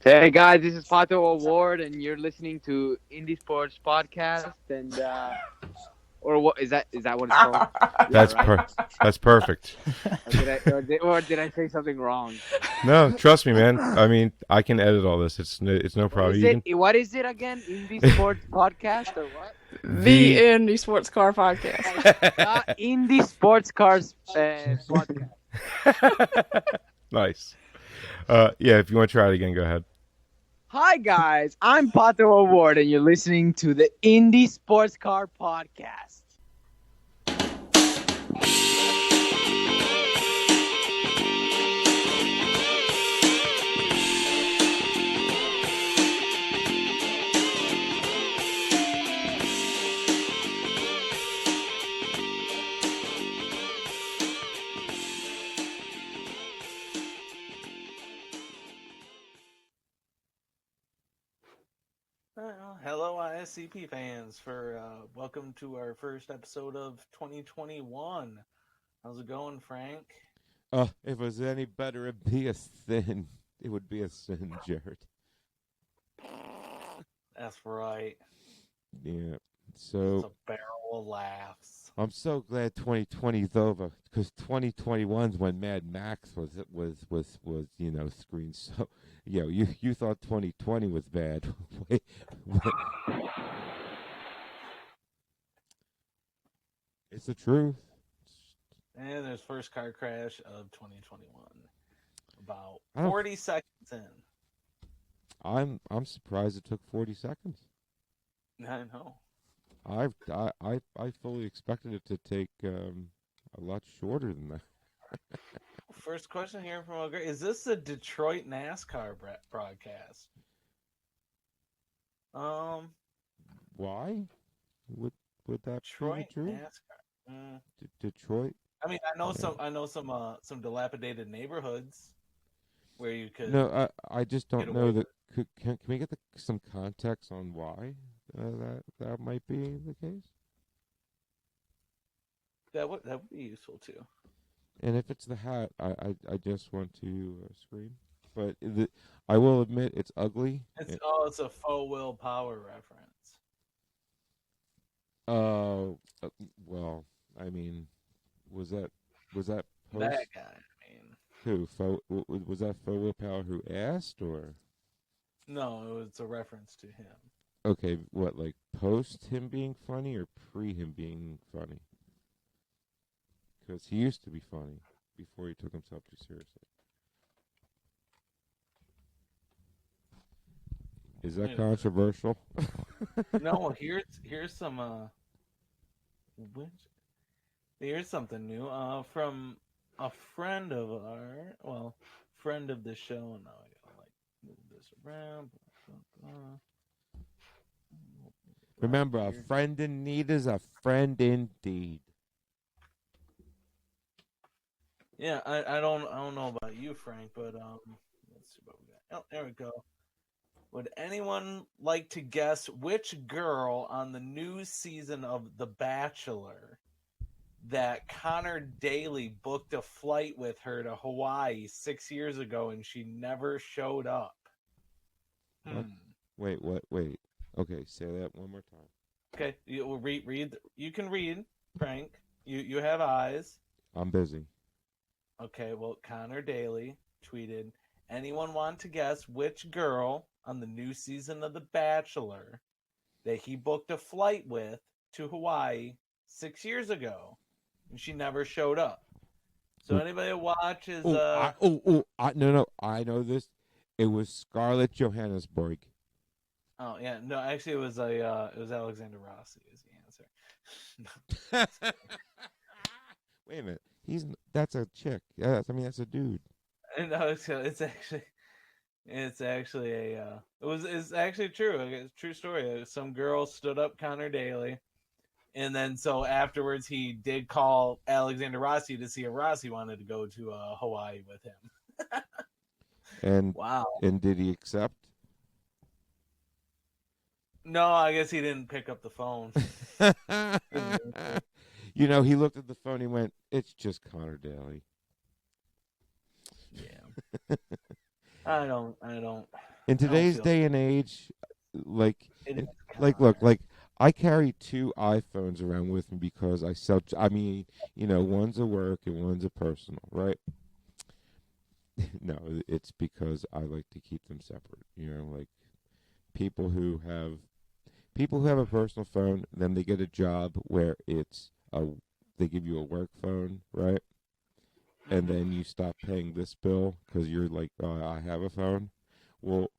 Hey guys, this is Pato Award, and you're listening to Indie Sports Podcast. And or what is that? Is that what it's called? Yeah, That's right. that's perfect. Or did I say something wrong? No, trust me, man. I mean, I can edit all this. It's no What problem. is it? What is it again? Indie Sports Podcast or what? The The Indie Sports Car Podcast. Oh, Indie Sports Cars Podcast. nice. Yeah, if you want to try it again, go ahead. Hi guys, I'm Pato Award, and you're listening to the Indie Sports Car Podcast. Hello, ISCP fans. Welcome to our first episode of 2021. How's it going, Frank? If it was any better, it'd be a sin. It would be a sin, Jared. That's right. Yeah. It's So a barrel of laughs. I'm so glad 2020 is over because 2021's when Mad Max was screened. So you thought 2020 was bad. wait. It's the truth. And there's first car crash of 2021. About I don't- 40 seconds in. I'm surprised it took 40 seconds. I know. I fully expected it to take a lot shorter than that. First question here from O'Gray. Is this the Detroit NASCAR broadcast? Why? Would that Detroit be the truth? NASCAR. Detroit? I mean, I know some dilapidated neighborhoods where you could. No, I just get don't away know with that. Can we get some context on why that might be the case? That would be useful too. And if it's the hat, I just want to scream. But I will admit it's ugly. It's a faux willpower reference. Well, I mean, was that post? That guy. I mean, Who? Was that faux willpower who asked or? no, it's a reference to him. Okay, what, like post him being funny or pre him being funny? Because he used to be funny before he took himself too seriously. Is that Yeah. controversial? No, here's some here's something new from a friend of friend of the show. Now I gotta move this around. Remember, a friend in need is a friend indeed. Yeah, I don't know about you, Frank, but let's see what we got. Oh, there we go. Would anyone like to guess which girl on the new season of The Bachelor that Connor Daly booked a flight with her to Hawaii 6 years ago and she never showed up? What? Wait, what? Wait. Okay, say that one more time. Okay, you will read. You can read, Frank. You have eyes. I'm busy. Okay, well, Connor Daly tweeted, anyone want to guess which girl on the new season of The Bachelor that he booked a flight with to Hawaii 6 years ago and she never showed up? So anybody that watches no, I know this. It was Scarlett Johannesburg. Oh yeah, no, actually it was Alexander Rossi is the answer. Wait a minute. That's a chick. Yeah, that's a dude. No, it's actually it's actually true. It's a true story. Some girl stood up Connor Daly, and then so afterwards he did call Alexander Rossi to see if Rossi wanted to go to Hawaii with him. And wow. And did he accept? No, I guess he didn't pick up the phone. He looked at the phone. He went, "It's just Connor Daly." Yeah. I don't in I don't today's feel day and age, like, it is look, kind. I carry two iPhones around with me because I sell. I mean, one's a work and one's a personal, right? No, it's because I like to keep them separate. Like people who have a personal phone, then they get a job where they give you a work phone, right? And then you stop paying this bill because you're like, I have a phone. Well,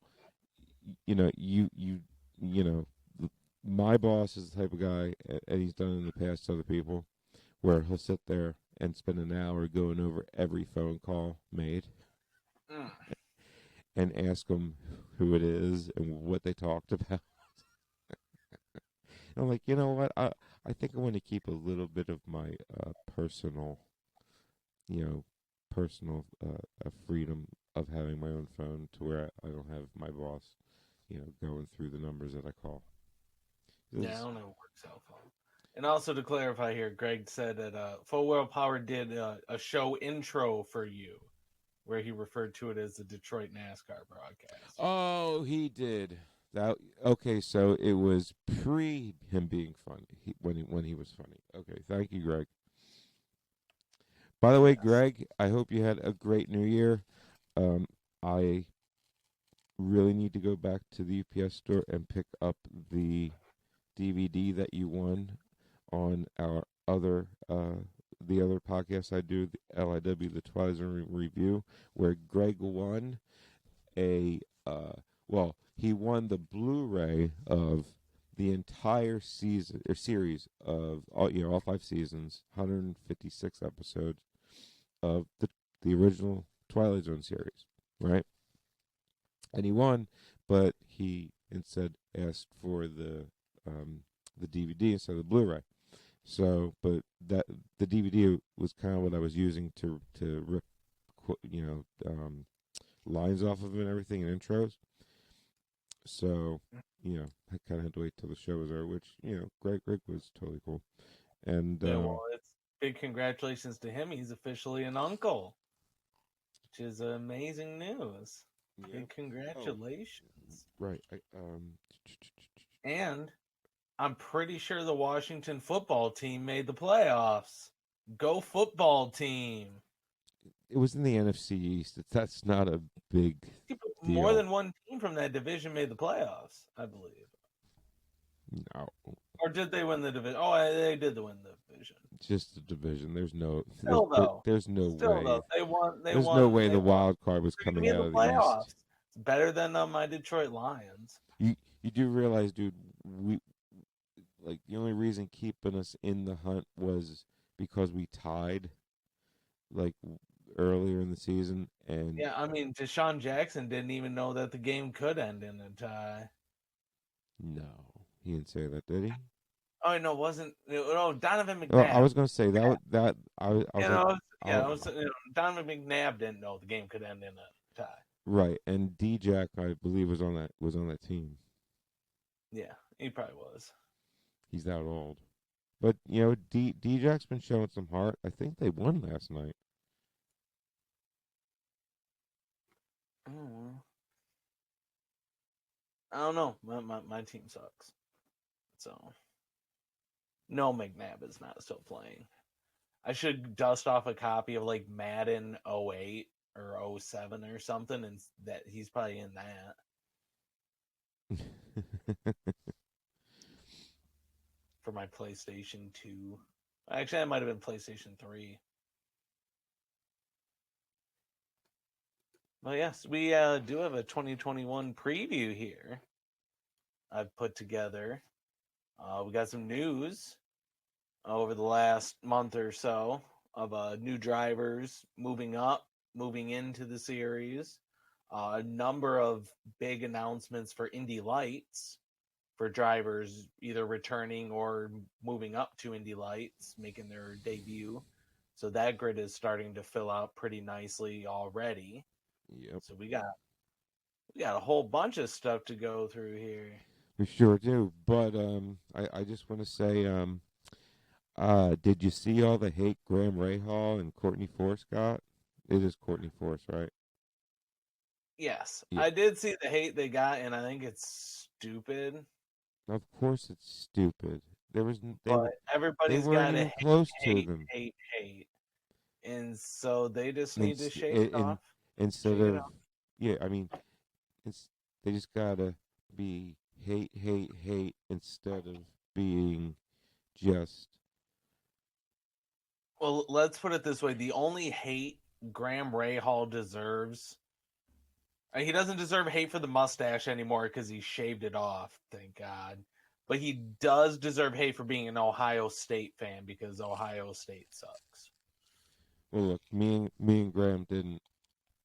you know, my boss is the type of guy, and he's done it in the past to other people, where he'll sit there and spend an hour going over every phone call made Mm. and ask them who it is and what they talked about. And I'm like, you know what? I think I want to keep a little bit of my personal, you know, freedom of having my own phone to where I don't have my boss, going through the numbers that I call. Yeah, I don't know. It works out for him. And also to clarify here, Greg said that Full Well Power did a show intro for you, where he referred to it as the Detroit NASCAR broadcast. Oh, he did. That okay? So it was pre him being funny. When he was funny. Okay, thank you, Greg. By the way, Yes. Greg, I hope you had a great New Year. I really need to go back to the UPS store and pick up the DVD that you won on our other the other podcast I do, the LIW, the Twilight Zone Review, where Greg won a he won the Blu-ray of the entire season or series of all 5 seasons, 156 episodes of the original Twilight Zone series, right? And he won, but he instead asked for the DVD instead of the Blu-ray. So, but that the DVD was kind of what I was using to rip, lines off of it and everything and intros. So, I kind of had to wait till the show was over, which Greg was totally cool. And Yeah, well, it's big congratulations to him. He's officially an uncle, which is amazing news. yeah. Big congratulations. Right. And I'm pretty sure the Washington football team made the playoffs. Go football team. It was in the NFC East. That's not a big More deal. than one team from that division made the playoffs, I believe. No, Or did they win the division? Oh, they did win the division. just the division. There's no, Still though, there's no way. they won. They There's no won. way They the won. wild card was They're gonna coming be in out the of the playoffs. East. It's better than my Detroit Lions. You do realize, dude, we like the only reason keeping us in the hunt was because we tied like earlier in the season, and Yeah, I mean, Deshaun Jackson didn't even know that the game could end in a tie. no, he didn't say that, did he? Oh no, it wasn't. No, Donovan Well, I McNabb. was gonna say that I was You like, know, yeah, I'll, Donovan McNabb didn't know the game could end in a tie. right, and D-Jack, I believe, was on that team. Yeah, he probably was. He's that old, but D-Jack's been showing some heart. I think they won last night. Oh, I don't know. My team sucks. So no, McNabb is not still playing. I should dust off a copy of like Madden 08 or 07 or something, and that he's probably in that for my PlayStation 2. Actually, that might have been PlayStation 3. Well, yes, we do have a 2021 preview here. I've put together. We got some news over the last month or so of new drivers moving up, moving into the series. A number of big announcements for Indy Lights for drivers either returning or moving up to Indy Lights, making their debut. So that grid is starting to fill out pretty nicely already. Yep, So we got a whole bunch of stuff to go through here. we sure do. But I just want to say, did you see all the hate Graham Rahal and Courtney Force got? It is Courtney Force, right? Yes, Yeah. I did see the hate they got, and I think it's stupid. Of course, it's stupid. There was But they everybody's weren't got to even close to hate, them. hate, hate, and so they just And, need to shake it off. instead Shake it of off. yeah, I mean, it's they just gotta be hate, hate, hate instead of being just Well, let's put it this way: the only hate Graham Rahal deserves. He doesn't deserve hate for the mustache anymore because he shaved it off, thank God. But he does deserve hate for being an Ohio State fan because Ohio State sucks. well. Look, me and Graham didn't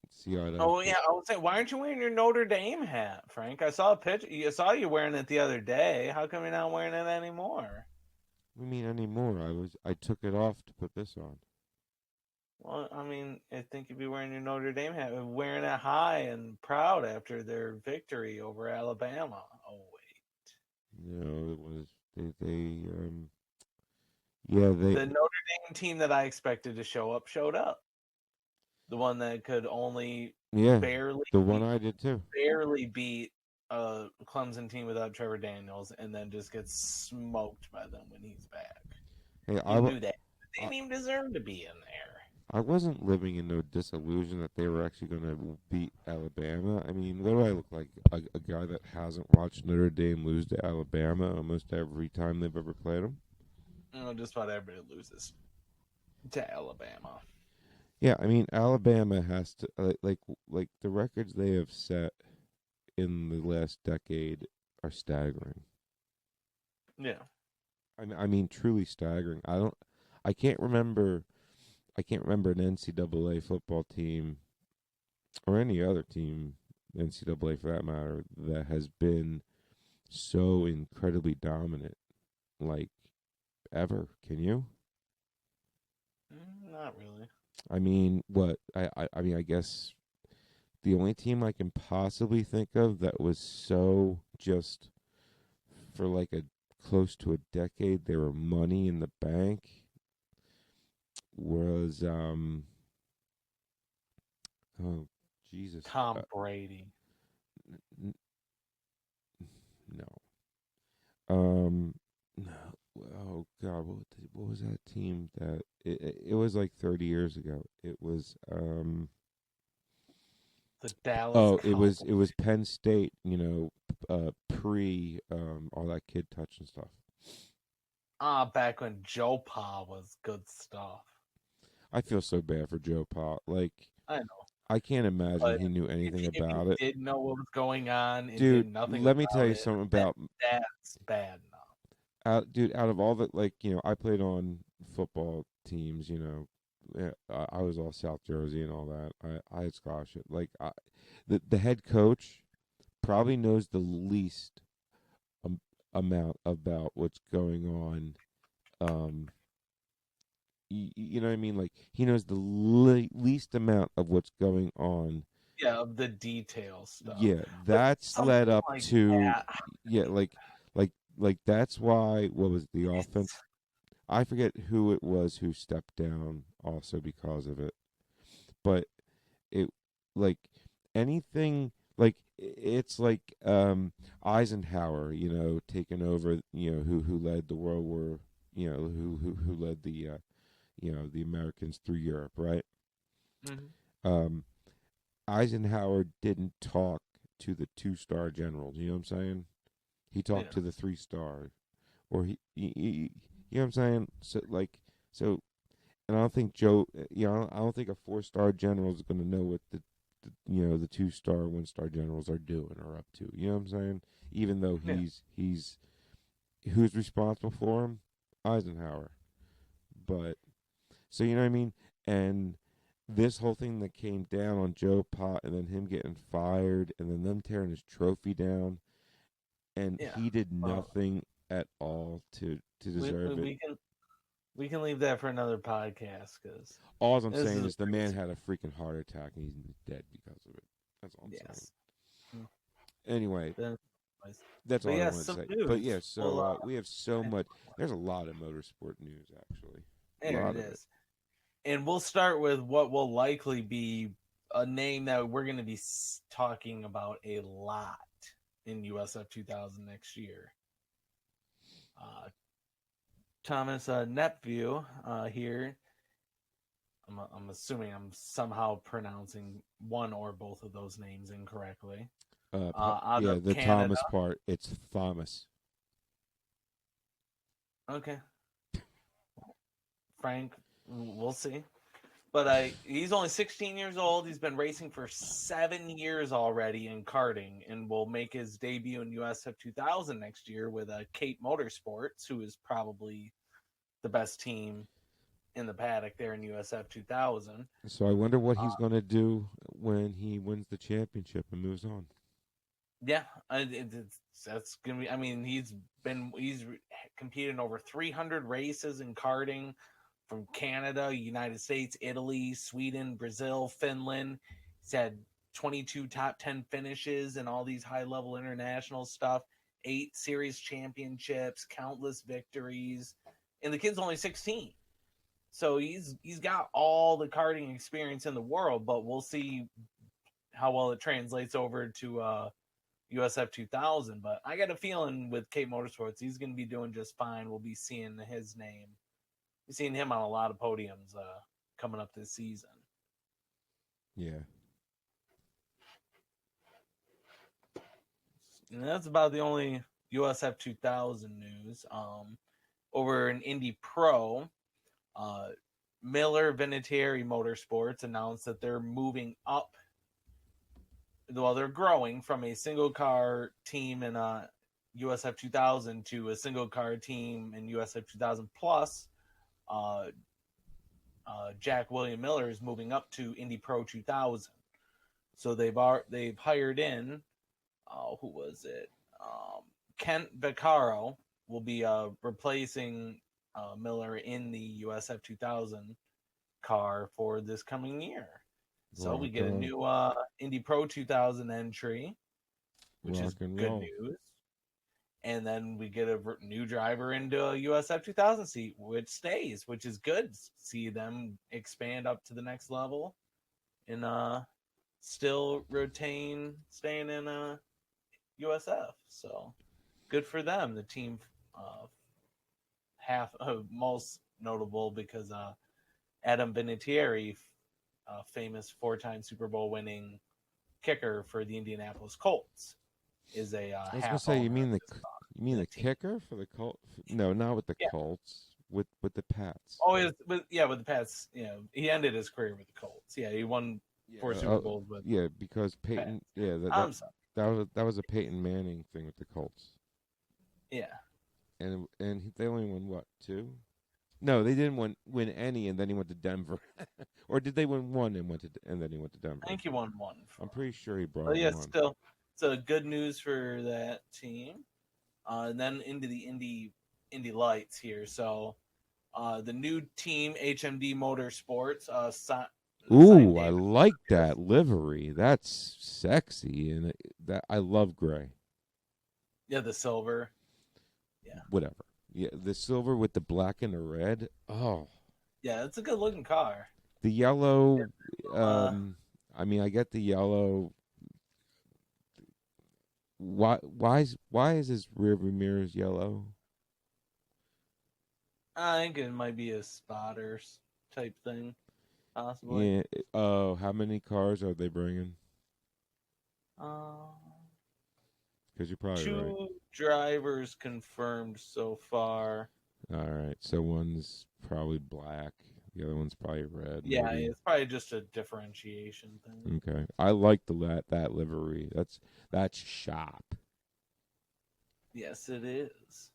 see eye to eye. Oh yeah, I was saying, why aren't you wearing your Notre Dame hat, Frank? I saw a picture. I saw you wearing it the other day. How come you're not wearing it anymore? I mean anymore. I took it off to put this on. Well, I mean, I think you'd be wearing your Notre Dame hat, wearing it high and proud after their victory over Alabama. Oh wait. No, it was yeah they The Notre Dame team that I expected to show up showed up. The one that could only yeah barely the one I did too. barely beat a Clemson team without Trevor Daniels, and then just gets smoked by them when he's back. Hey, You knew that. They didn't even deserve to be in there. I wasn't living in no disillusion that they were actually going to beat Alabama. I mean, what do I look like? A guy that hasn't watched Notre Dame lose to Alabama almost every time they've ever played them? Just about everybody loses to Alabama. Yeah, I mean, Alabama has to like the records they have set in the last decade are staggering. Yeah. I mean, truly staggering. I can't remember an NCAA football team or any other team, NCAA for that matter, that has been so incredibly dominant, like ever. Can you? Not really. I mean, what? I mean, I guess the only team I can possibly think of that was so just for like a close to a decade, they were money in the bank was oh Jesus Tom Brady. n- no um no oh God what was that team that it was like 30 years ago. It was The Dallas oh Cowboys. it was Penn State, you know, pre all that kid touch and stuff. Back when Joe Pa was good stuff. I feel so bad for Joe Pa. Like I know. I can't imagine But he knew anything if about you it. did know what was going on and Dude, did nothing let me tell about you it, something about that's bad enough. out of all the, like, you know, I played on football teams, you know. Yeah, I was all South Jersey and all that. I had scholarship. Like the head coach probably knows the least um, amount about what's going on. You know what I mean? Like he knows the least amount of what's going on. Yeah, of the detail stuff. Yeah, But that's something led up like to that, yeah, like that's why what was it, the offense? I forget who it was who stepped down also because of it. But it like anything like it's like Eisenhower, you know, taking over, you know, who led the World War, you know, who led the you know, the Americans through Europe, right? mm-hmm. Um Eisenhower didn't talk to the 2-star generals, you know what I'm saying? He talked to the 3-star, or you know what I'm saying? So like, so, and I don't think Joe, you know, I don't think a 4-star general is going to know what the you know, the 2-star, 1-star generals are doing or up to. You know what I'm saying? Even though Yeah. he's who's responsible for him, Eisenhower. But so you know what I mean? And this whole thing that came down on Joe Pott and then him getting fired and then them tearing his trophy down and Yeah. he did Well, nothing at all to deserve it. we can leave that for another podcast because All I'm this saying is is the man had a freaking heart attack and he's dead because of it. That's all I'm saying. yes. Anyway, Then- that's But all I yes, want to some say. But news. yeah, so Well, we have so much. There's a lot of motorsport news actually. A there lot it of it. is. And we'll start with what will likely be a name that we're going to be talking about a lot in USF 2000 next year. Thomas Nepview here. I'm assuming I'm somehow pronouncing one or both of those names incorrectly. Out of the Canada. Thomas part. It's Thomas. Okay. Frank, we'll see. But he's only 16 years old. He's been racing for 7 years already in karting, and will make his debut in USF 2000 next year with Cape Motorsports, who is probably the best team in the paddock there in USF 2000. So I wonder what he's going to do when he wins the championship and moves on. Yeah, that's gonna be. I mean, he's competed in over 300 races in karting from Canada, United States, Italy, Sweden, Brazil, Finland. He's had 22 top 10 finishes and all these high level international stuff. 8 series championships, countless victories, and the kid's only 16. So he's got all the karting experience in the world, but we'll see how well it translates over to USF 2000. But I got a feeling with Cape Motorsports, he's going to be doing just fine. We'll be seeing his name. We're seeing him on a lot of podiums coming up this season. Yeah. And that's about the only USF 2000 news. Over in Indy Pro, Miller Vinatieri Motorsports announced that they're moving up. Well, they're growing from a single car team in USF 2000 to a single car team in USF 2000 plus. Jack William Miller is moving up to Indy Pro 2000. So they've hired in who was it? Kent Beccaro will be replacing Miller in the USF 2000 car for this coming year. So we get a new Indy Pro 2000 entry, which is good news. And then we get a new driver into a USF 2000 seat, which stays, which is good. See them expand up to the next level and still staying in USF. So good for them. The team most notable because Adam Vinatieri, famous 4-time Super Bowl winning kicker for the Indianapolis Colts, is a I was going to say, you mean the kicker for the Colts? No, not with the Colts. With the Pats. Oh, with the Pats. Yeah, he ended his career with the Colts. Yeah, he won 4 Super Bowls with. Yeah, because Peyton. Pats. Yeah, that was a Peyton Manning thing with the Colts. Yeah, and they only won what, 2? No, they didn't win any, and then he went to Denver. Or did they win 1 and then he went to Denver? I think he won 1. I'm pretty sure he brought. But yeah, still, so good news for that team. And then into the Indy Lights here. So the new team, HMD Motorsports. Ooh, I like that livery. That's sexy, and I love gray. Yeah, the silver. Yeah. Whatever. Yeah, the silver with the black and the red. Oh. Yeah, it's a good looking car. The yellow. I mean, I get the yellow. Why is his rear view mirrors yellow? I think it might be a spotters type thing, possibly. Yeah. Oh, how many cars are they bringing? Because you're probably 2 right. drivers confirmed so far. All right, so one's probably black, the other one's probably red. Yeah, maybe. it's probably just a differentiation thing. Okay, I like that livery. That's sharp. Yes, it is.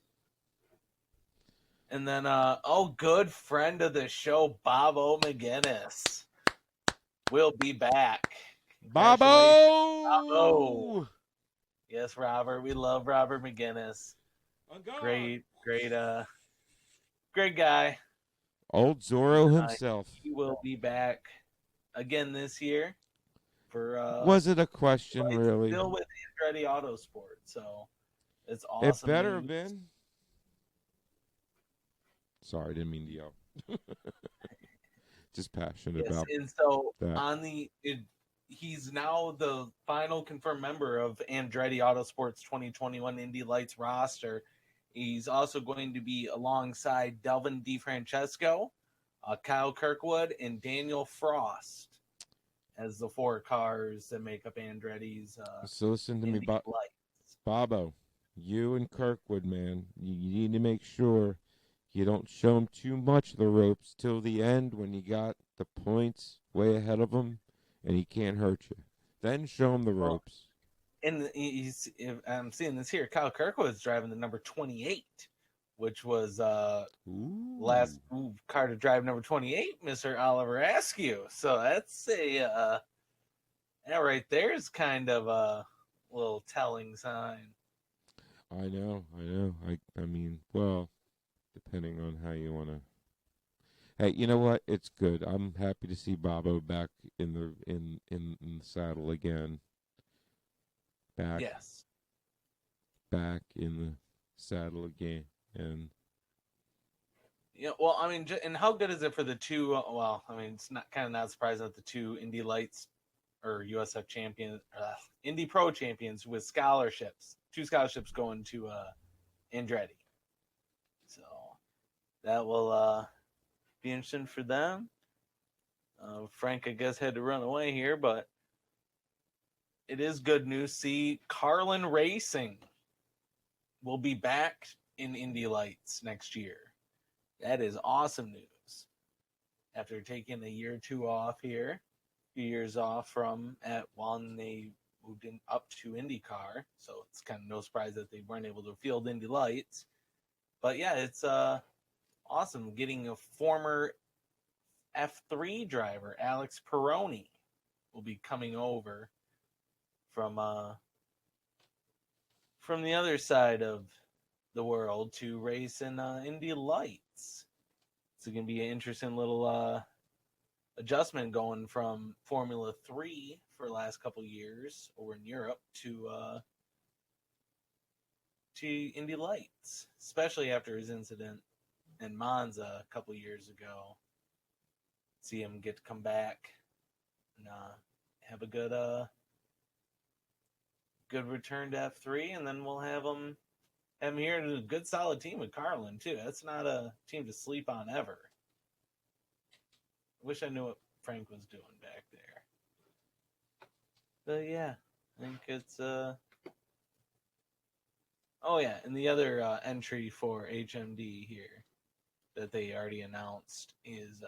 And then, good friend of the show, Bobo McGinnis, will be back. Bobo! Yes, Robert. We love Robert McGinnis. Great guy. Old Zorro himself. He will be back again this year. Was it a question, really? Still with Andretti Autosport, so it's awesome. It better have been. Sorry, I didn't mean to yell. Just passionate about and so that. on the he's now the final confirmed member of Andretti Autosport's 2021 Indy Lights roster. He's also going to be alongside Delvin DeFrancesco, Kyle Kirkwood, and Daniel Frost as the 4 cars that make up Andretti's So listen to me, Indy Lights. Bobo. You and Kirkwood, man, you need to make sure you don't show him too much of the ropes till the end when you got the points way ahead of him and he can't hurt you. Then show him the ropes. And I'm seeing this here. Kyle Kirkwood's driving the number 28, which was last car to drive number 28, Mr. Oliver Askew. So that's that right there is kind of a little telling sign. I know. I mean, well, depending on how you want to. Hey, you know what? It's good. I'm happy to see Bobo back in the saddle again. Back in the saddle again, and well, I mean, and how good is it for the two? Well, I mean, it's not surprising that the 2 Indy Lights or USF champions, Indy Pro champions with scholarships, 2 scholarships going to Andretti. So that will be interesting for them. Frank, I guess, had to run away here, but it is good news. See, Carlin Racing will be back in Indy Lights next year. That is awesome news. After taking a year or 2 off here, a few years off from when they moved up to IndyCar, so it's kind of no surprise that they weren't able to field Indy Lights. But yeah, it's awesome getting a former F3 driver, Alex Peroni, will be coming over from the other side of the world to race in Indy Lights. It's going to be an interesting little adjustment going from Formula 3 for the last couple years over in Europe to Indy Lights, especially after his incident in Monza a couple years ago. See him get to come back and have a good return to F3, and then we'll have him here in a good solid team with Carlin too. That's not a team to sleep on ever. Wish I knew what Frank was doing back there. But yeah, I think it's oh yeah, and the other entry for HMD here that they already announced is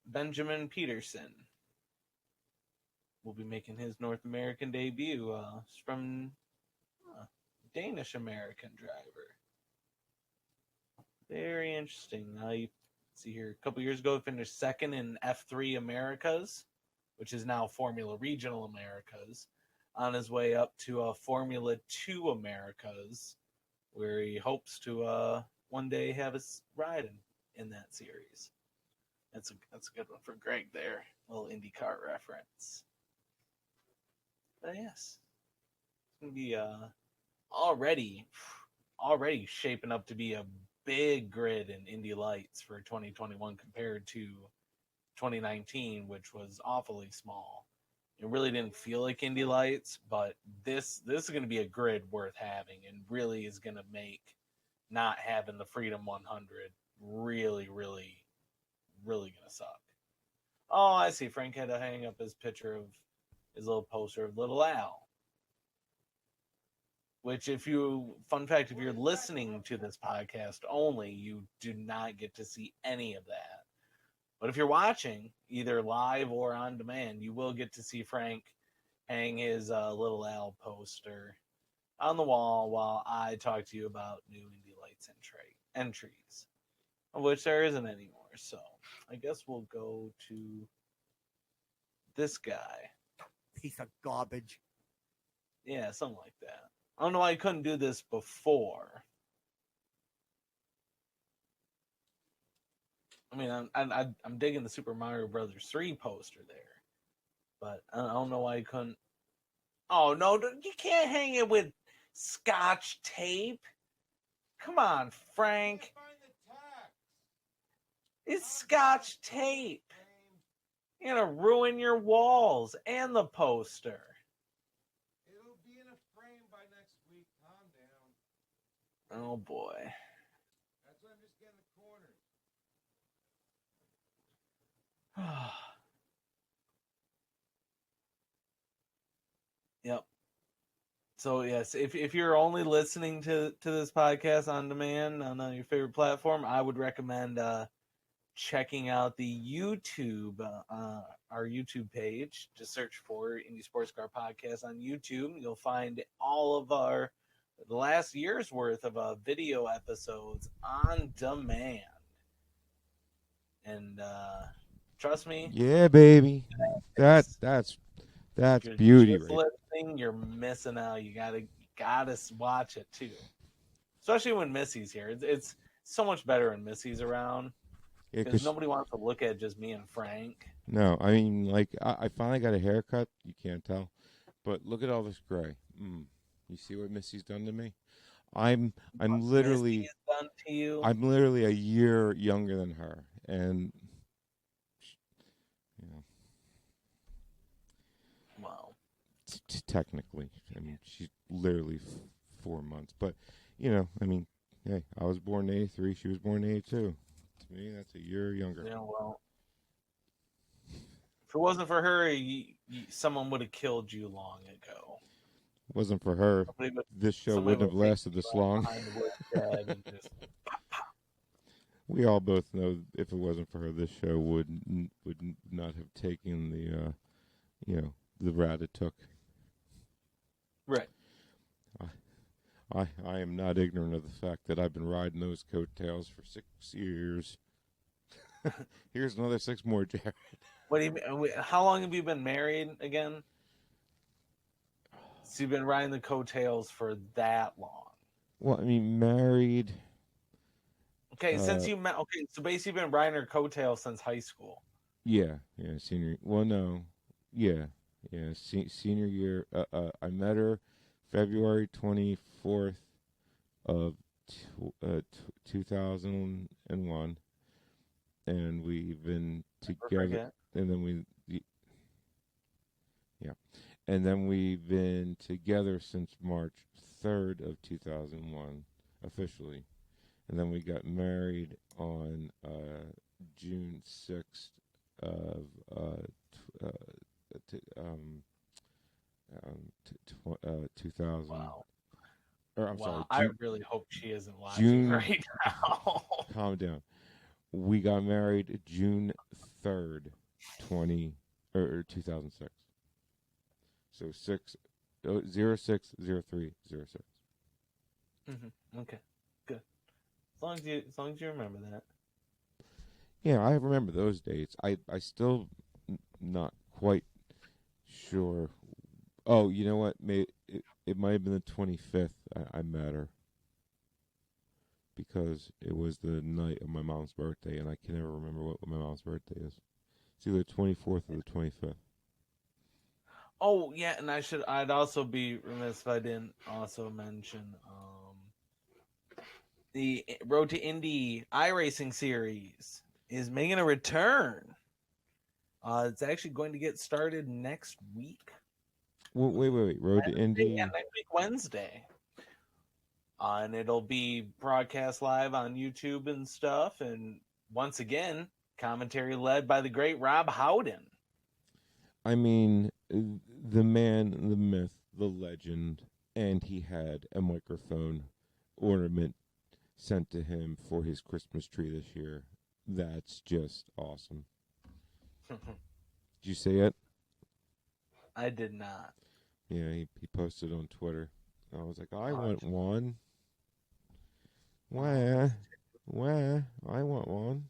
Benjamin Peterson will be making his North American debut from Danish American driver. Very interesting. You see here, a couple years ago, he finished second in F3 Americas, which is now Formula Regional Americas, on his way up to Formula 2 Americas, where he hopes to one day have us riding in that series. That's a good one for Greg there. A little IndyCar reference. But yes, it's going to be already shaping up to be a big grid in Indy Lights for 2021 compared to 2019, which was awfully small. It really didn't feel like Indy Lights, but this is going to be a grid worth having, and really is going to make not having the Freedom 100 really, really, really going to suck. Oh, I see. Frank had to hang up his picture of his little poster of Little Al. Which, fun fact, if you're listening to this podcast only, you do not get to see any of that. But if you're watching, either live or on demand, you will get to see Frank hang his Little Al poster on the wall while I talk to you about new Indy Lights entries, of which there isn't anymore. So I guess we'll go to this guy. Piece of garbage. Yeah, something like that. I don't know why I couldn't do this before. I mean, I'm digging the Super Mario Brothers 3 poster there, but I don't know why I couldn't. Oh no, you can't hang it with Scotch tape. Come on, Frank. It's Scotch tape. You're gonna ruin your walls and the poster. It'll be in a frame by next week. Calm down. Oh boy. That's why I'm just getting the corners. Yep. So yes, if you're only listening to this podcast on demand on your favorite platform, I would recommend checking out the YouTube, our YouTube page. Just search for Indie Sports Car Podcast on YouTube. You'll find all of the last year's worth of video episodes on demand. And trust me, Yeah, baby. That's if you're beauty, just right? listening, you're missing out. You gotta watch it too, especially when Missy's here. It's so much better when Missy's around Yeah, because 'cause nobody wants to look at just me and Frank. no, I mean, like, I finally got a haircut. You can't tell, but look at all this gray. You see what Missy's done to me? I'm literally Missy's done to you. I'm literally a year younger than her, and you know, Wow. technically, I mean, she's literally 4 months. But you know, I mean, hey, I was born in '83. She was born in '82. To me, that's a year younger. Yeah, well, if it wasn't for her, someone would have killed you long ago. Wasn't for her, this show somebody wouldn't have would lasted this long. behind the woodshed and just We all both know if it wasn't for her, this show would not have taken the the route it took. right. I am not ignorant of the fact that I've been riding those coattails for 6 years. Here's another 6 more, Jared. What do you mean? How long have you been married again? So you've been riding the coattails for that long. Well, I mean, married. Okay, since you met. Okay, so basically, you've been riding her coattails since high school. Yeah, senior. Well, no, yeah, senior year. I met her February 24th of 2001, and we've been together. And then and then we've been together since March 3rd of 2001 officially, and then we got married on June 6th of 2000. Wow. Or I'm sorry. I really hope she isn't watching June, right now. Calm down. We got married June 3rd, 2006. So 060306. Okay, good. As long as you remember that. Yeah, I remember those dates. I still not quite sure. Oh, you know what? It might have been the 25th. I met her because it was the night of my mom's birthday, and I can never remember what my mom's birthday is. It's either the 24th or the 25th. Oh yeah, and I'd also be remiss if I didn't also mention the Road to Indy iRacing series is making a return. It's actually going to get started next week. Wait. Road to Indy. Yeah, next week Wednesday. And it'll be broadcast live on YouTube and stuff. And once again, commentary led by the great Rob Howden. I mean, the man, the myth, the legend, and he had a microphone ornament sent to him for his Christmas tree this year. That's just awesome. Did you see it? I did not. Yeah, he posted on Twitter. I was like, I want one. Where? I want one.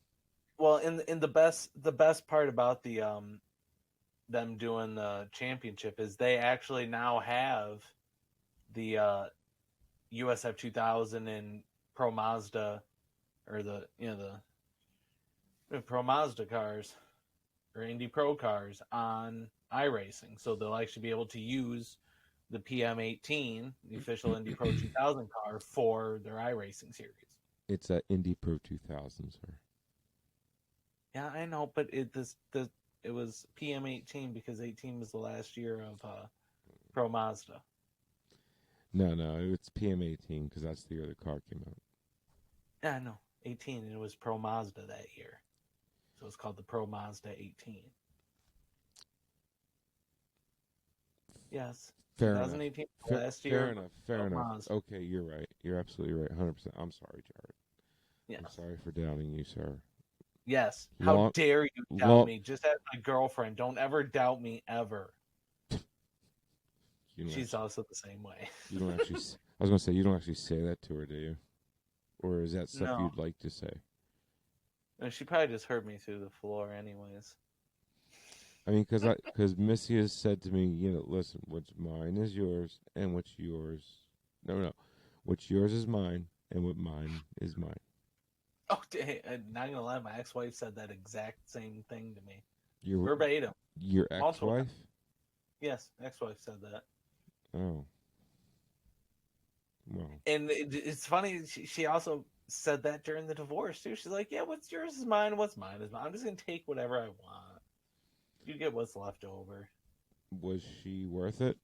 Well, in the best part about the them doing the championship is they actually now have the USF 2000 and Pro Mazda, or the Pro Mazda cars or Indy Pro cars on iRacing, so they'll actually be able to use the PM18, the official Indy Pro 2000 car, for their iRacing series. It's a Indy Pro 2000, sir. Yeah, I know, but it's it was PM18 because 18 was the last year of Pro Mazda. No, it's PM18 because that's the year the car came out. Yeah, I know. 18, and it was Pro Mazda that year. So it's called the Pro Mazda 18. Yes. Fair enough. 2018 Fair, last year. fair enough. Fair Pro enough. Mazda. Okay, you're right. You're absolutely right. 100%. I'm sorry, Jared. Yes. I'm sorry for doubting you, sir. Yes. How Long- dare you doubt long- me? Just as my girlfriend. Don't ever doubt me ever. You don't She's actually, also the same way. you don't actually. I was gonna say you don't actually say that to her, do you? Or is that stuff No. you'd like to say? And she probably just heard me through the floor, anyways. I mean, because Missy has said to me, you know, listen, what's mine is yours, and what's yours, no, what's yours is mine, and what mine is mine. Oh, I'm not gonna lie, my ex-wife said that exact same thing to me, Your verbatim. your Multiple ex-wife? Yes, ex-wife said that. Oh, well, And it's funny. She also said that during the divorce too. She's like, "Yeah, what's yours is mine. What's mine is mine. I'm just gonna take whatever I want. You get what's left over." was she worth it?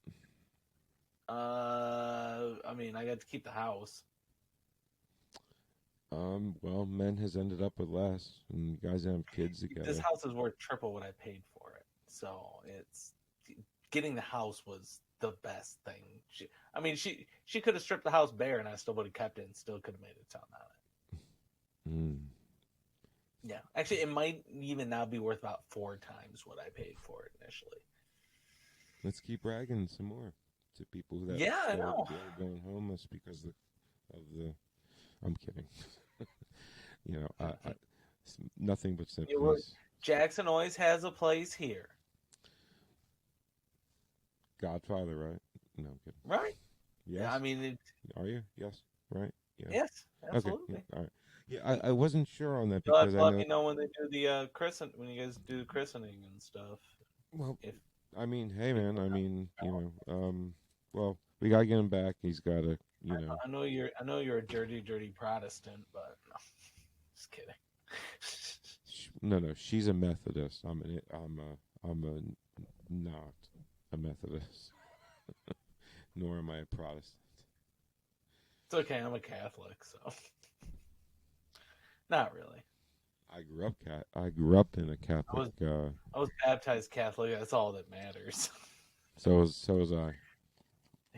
I mean, I got to keep the house. Well, men has ended up with less, and you guys have kids together. This house is worth triple what I paid for it. So it's getting the house was the best thing. She could have stripped the house bare, and I still would have kept it, and still could have made a ton on it. Mm. Yeah, actually, it might even now be worth about 4 times what I paid for it initially. Let's keep bragging some more to people that Yeah, I are know. going homeless because of the. I'm kidding. You know, it's nothing but It was- sympathies. Jackson always has a place here, Godfather, right? No, I'm kidding. right? Yes. Yeah, I mean, Are you? Yes. Right. Yeah. yes, Okay. absolutely. Yeah. All right. Yeah, I wasn't sure on that You'll have because to I let know. me know when they do the when you guys do the christening and stuff. Well, If I mean, hey, man. I mean, you know, well, we gotta get him back. He's gotta, you know. I know you're a dirty Protestant, but no, just kidding. No, she's a Methodist. I'm not a Methodist, nor am I a Protestant. It's okay. I'm a Catholic, so not really. I grew up in a Catholic. I was baptized Catholic. That's all that matters. So was I.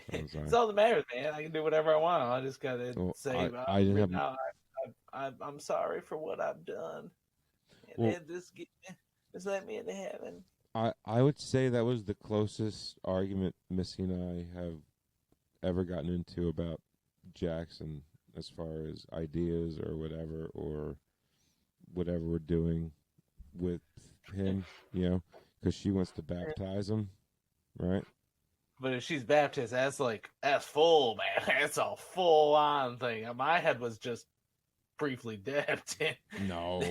It's all that matters, man. I can do whatever I want. I just gotta Well, say, I didn't have. I'm sorry for what I've done, and Well- then just let me into heaven. I would say that was the closest argument Missy and I have ever gotten into about Jackson as far as ideas or whatever we're doing with him, you know, because she wants to baptize him, right? But if she's Baptist, that's full, man. That's a full on thing. My head was just briefly dipped. No,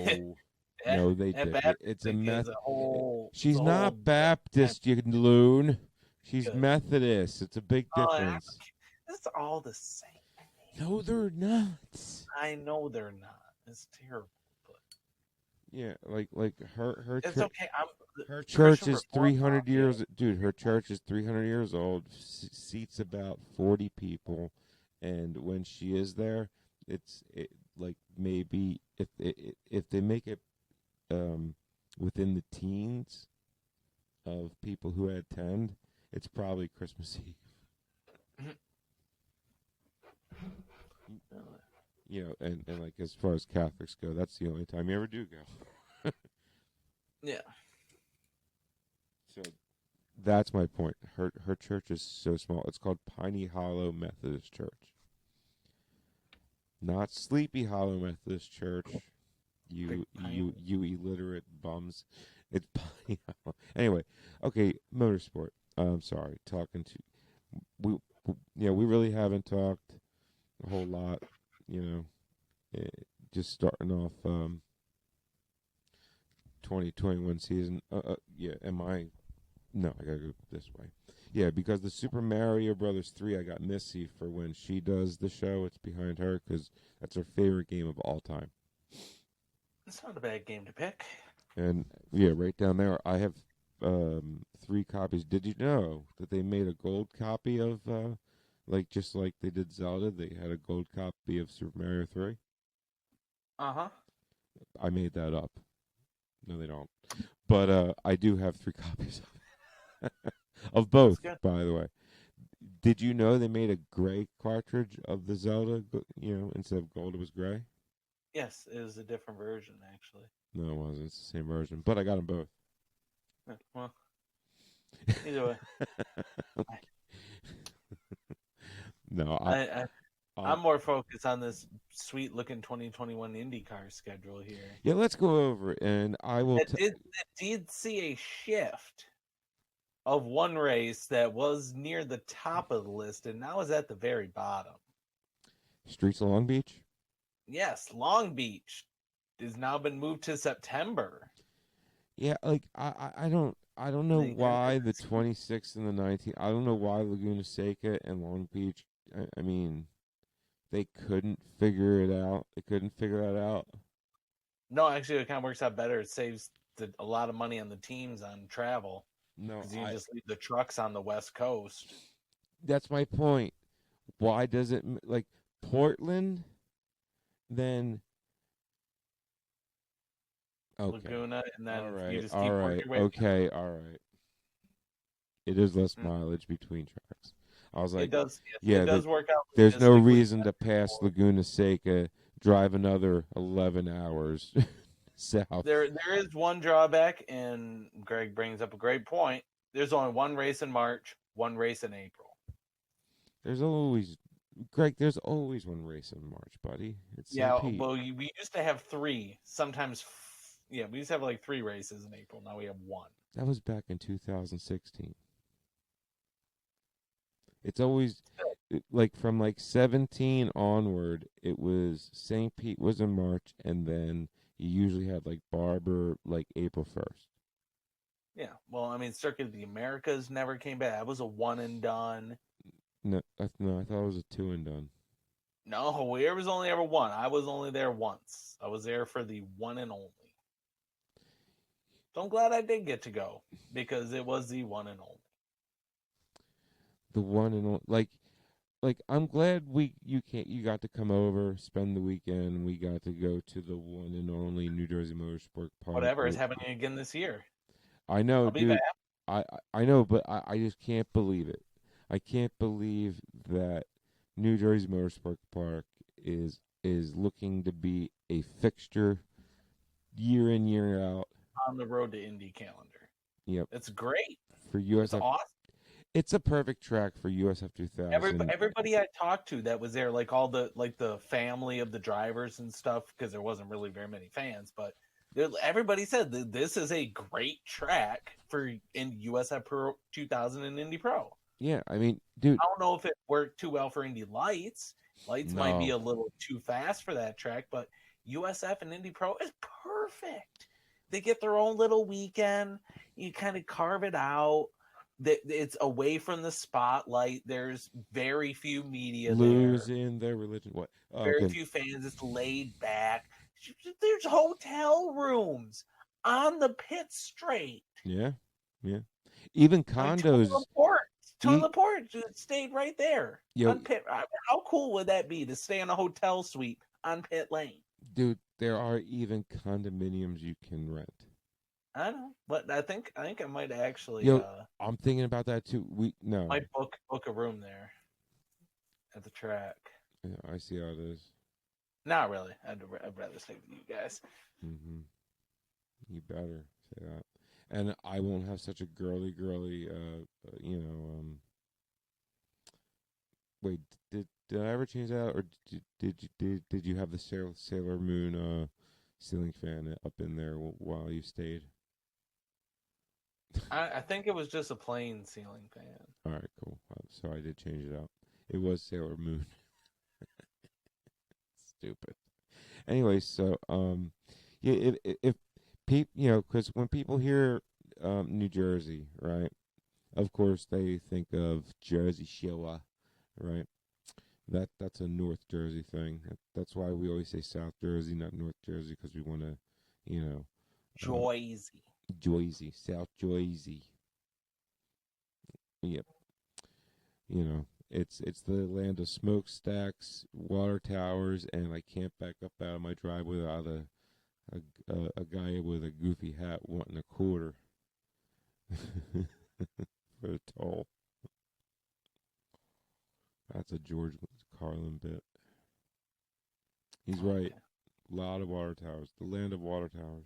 no, they That did. Baptist It's a thing meth. is a whole. She's it's a not whole- Baptist, you loon. She's Good. Methodist. It's a big Oh, difference. It's all the same. No, they're not. I know they're not. It's terrible. But Yeah, like her it's chur- okay. her the church Christian is Reformed 300 Mafia. years. Dude, her church is 300 years old. Seats about 40 people, and when she is there, it's like maybe if they make it within the teens of people who attend, it's probably Christmas Eve. You know, and like as far as Catholics go, that's the only time you ever do go. Yeah. So that's my point. Her church is so small. It's called Piney Hollow Methodist Church, not Sleepy Hollow Methodist Church. You illiterate bums. It's Piney Hollow. Anyway, okay, motorsport. I'm sorry, talking to we. We really haven't talked a whole lot. You know, just starting off 2021 season. Yeah, No, I gotta go this way. Yeah, because the Super Mario Brothers 3, I got Missy for when she does the show. It's behind her because that's her favorite game of all time. It's not a bad game to pick. And yeah, right down there, I have 3 copies. Did you know that they made a gold copy of, like just like they did Zelda? They had a gold copy of Super Mario 3. Uh-huh. I made that up. No, they don't. But I do have 3 copies of both. good. By the way, did you know they made a gray cartridge of the Zelda? Instead of gold, it was gray. Yes, it was a different version, actually. No, it wasn't. It's the same version. But I got them both. Yeah, well, either way. No, I'm more focused on this sweet-looking 2021 IndyCar schedule here. yeah. Let's go over it, and I will. It did see a shift of one race that was near the top of the list and now is at the very bottom. Streets of Long Beach. Yes, Long Beach has now been moved to September. Yeah, like I don't know why the 26th and the 19th. I don't know why Laguna Seca and Long Beach. I mean, they couldn't figure it out. They couldn't figure that out. No, actually, it kind of works out better. It saves a lot of money on the teams on travel. No, because you can just leave the trucks on the West Coast. That's my point. Why does it like Portland? Then okay. Laguna, and then All right, you just all keep right, working your way. okay, all right. It is less mileage between tracks. I was like, It does. yeah, it does work out. there's no logistically reason to better pass for it. Laguna Seca, drive another 11 hours south. There is one drawback, and Greg brings up a great point. There's only one race in March, one race in April. There's always, Greg. There's always one race in March, buddy. It's St. Yeah, Pete. well, we used to have 3. Sometimes, yeah, we used to have like 3 races in April. Now we have 1. That was back in 2016. It's always like from like 17 onward. It was St. Pete was in March, and then you usually had like Barber like April 1st. Yeah, well, I mean, Circuit of the Americas never came back. That was a one and done. No, I thought it was a 2 and done. No, there was only ever one. I was only there once. I was there for the one and only. So I'm glad I did get to go because it was the one and only. The one and only, like I'm glad you got to come over, spend the weekend. We got to go to the one and only New Jersey Motorsport Park. Whatever is happening again this year. I know, I'll be dude. back. I know, but I just can't believe it. I can't believe that New Jersey Motorsport Park is looking to be a fixture year in year out On the road to Indy calendar. Yep. It's great. For It's USF. awesome. It's a perfect track for USF 2000. Everybody I talked to that was there, like all the family of the drivers and stuff, because there wasn't really very many fans, but everybody said that this is a great track for in USF Pro 2000 and Indy Pro. Yeah, I mean, dude. I don't know if it worked too well for Indy Lights. Lights might be a little too fast for that track, but USF and Indy Pro is perfect. They get their own little weekend. You kind of carve it out. It's away from the spotlight. There's very few media Losing their religion. What? Oh, very few fans. It's laid back. There's hotel rooms on the pit straight. Yeah, yeah. Even condos. Like Laporte stayed right there. Yo, on pit. How cool would that be to stay in a hotel suite on pit lane? Dude, there are even condominiums you can rent. I know, but I think I might actually. Yo, I'm thinking about that too. Might book a room there at the track. Yeah, I see how it is. Not really. I'd rather stay with you guys. Mm-hmm. You better say that, and I won't have such a girly. Wait, did I ever change that, or did you have the Sailor Moon ceiling fan up in there while you stayed? I think it was just a plain ceiling fan. All right, cool. So I did change it out. It was Sailor Moon. Stupid. Anyway, so yeah, if people, because when people hear New Jersey, right, of course they think of Jersey Shore, right? That's a North Jersey thing. That's why we always say South Jersey, not North Jersey, because we want to, Jersey. Jersey, South Jersey. Yep. You know, it's the land of smokestacks, water towers, and I can't back up out of my driveway without a guy with a goofy hat wanting a quarter for a toll. That's a George Carlin bit. He's right. A lot of water towers. The land of water towers.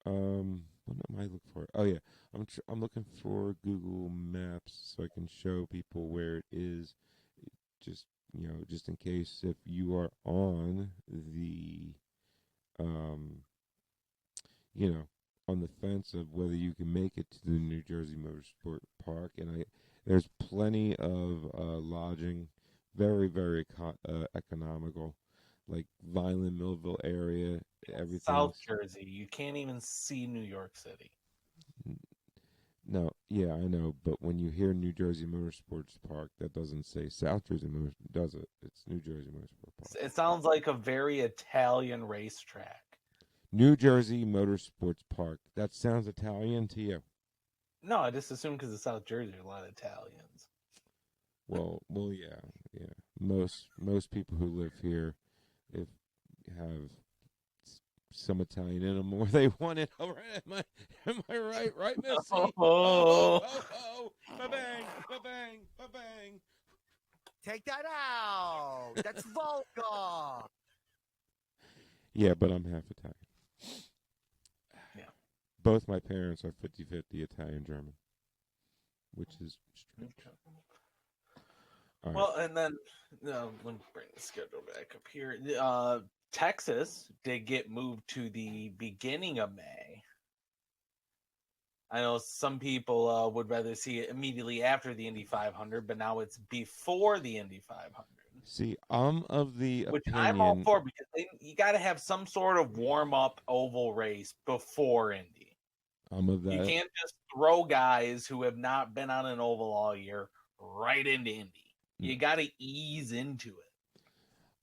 What am I looking for? Oh yeah, I'm looking for Google Maps so I can show people where it is. Just just in case if you are on the, you know, on the fence of whether you can make it to the New Jersey Motorsport Park, and there's plenty of lodging, very very economical, like Vineland Millville area. Everything. South Jersey. You can't even see New York City. No, yeah, I know, but when you hear New Jersey Motorsports Park, that doesn't say South Jersey Motorsports, does it? It's New Jersey Motorsports Park. It sounds like a very Italian racetrack. New Jersey Motorsports Park. That sounds Italian to you? No, I just assume because it's South Jersey, a lot of Italians. Well, yeah. Most people who live here, if have some Italian in them, or they want it. All right, am I right, Missy? Oh, ba-bang, ba-bang, ba-bang. Take that out. That's vulgar. Yeah, but I'm half Italian. Yeah. Both my parents are 50-50 Italian-German, which is strange. Okay. All Well, and then let me bring the schedule back up here. Texas did get moved to the beginning of May. I know some people would rather see it immediately after the Indy 500, but now it's before the Indy 500. See, I'm of the Which opinion. I'm all for, because you got to have some sort of warm-up oval race before Indy. I'm of that. You can't just throw guys who have not been on an oval all year right into Indy. You got to ease into it.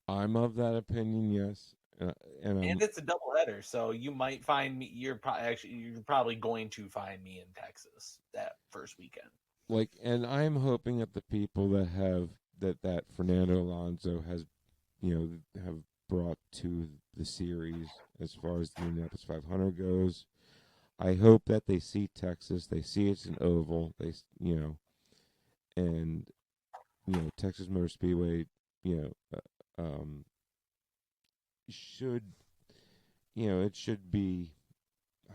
I'm of that opinion, yes, and it's a doubleheader, so you might find me. You're probably going to find me in Texas that first weekend. And I'm hoping that the people that have that Fernando Alonso has, have brought to the series as far as the Indianapolis 500 goes. I hope that they see Texas, they see it's an oval, and Texas Motor Speedway, should, it should be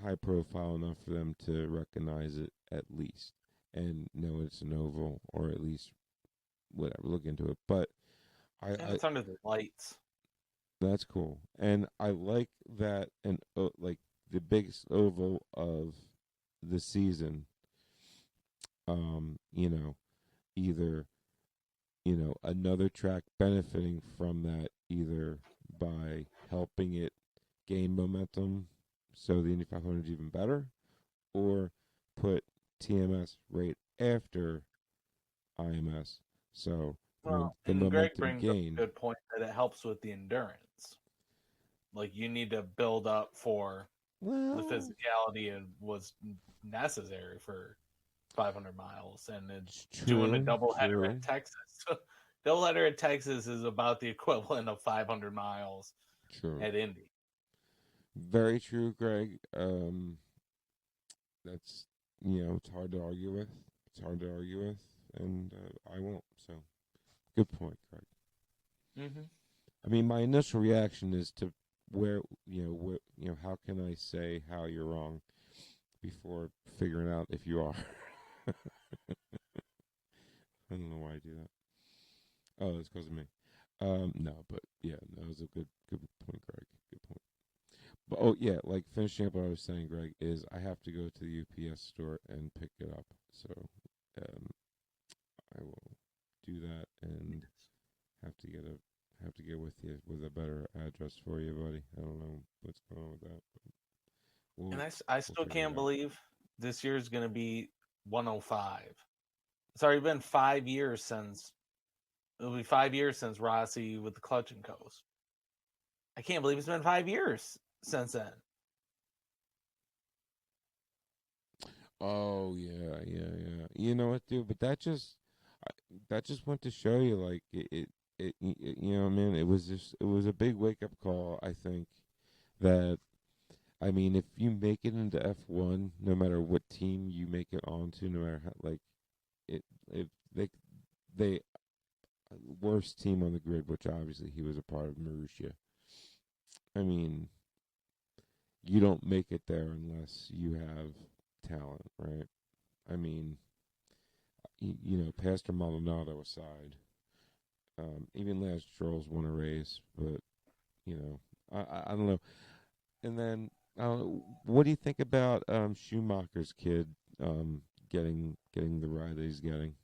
high profile enough for them to recognize it at least and know it's an oval, or at least whatever, look into it. But it's under the lights. That's cool, and I like that, and like the biggest oval of the season. Either another track benefiting from that, either by helping it gain momentum, so the Indy 500 is even better, or put TMS right after IMS. So the momentum Greg brings gain. up a good point that it helps with the endurance. Like, you need to build up for the physicality and was necessary for 500 miles, and it's doing a doubleheader in Texas. Doubleheader in Texas is about the equivalent of 500 miles at Indy. Very true, Greg. That's it's hard to argue with. And I won't. So, good point, Greg. Mm-hmm. I mean, my initial reaction is to how can I say how you're wrong before figuring out if you are. I don't know why I do that. Oh, that's because of me. No, but yeah, that was a good point, Greg. Good point. But like finishing up what I was saying, Greg, is I have to go to the UPS store and pick it up. So, I will do that and have to get with you with a better address for you, buddy. I don't know what's going on with that. But I still can't believe this year is going to be 105. It's already been 5 years since. It'll be 5 years since Rossi with the Clutch and Coast. I can't believe it's been 5 years since then. Oh yeah, yeah, yeah. You know what, dude? But that just went to show you, like you know, man. It was a big wake up call. I think that I mean, if you make it into F1, no matter what team you make it onto, no matter how, like it, if they worst team on the grid, which obviously he was a part of Marussia. I mean, you don't make it there unless you have talent, right? I mean, you know, Pastor Maldonado aside, even Lance Stroll's won a race, but you know, I don't know. And then, what do you think about Schumacher's kid getting the ride that he's getting?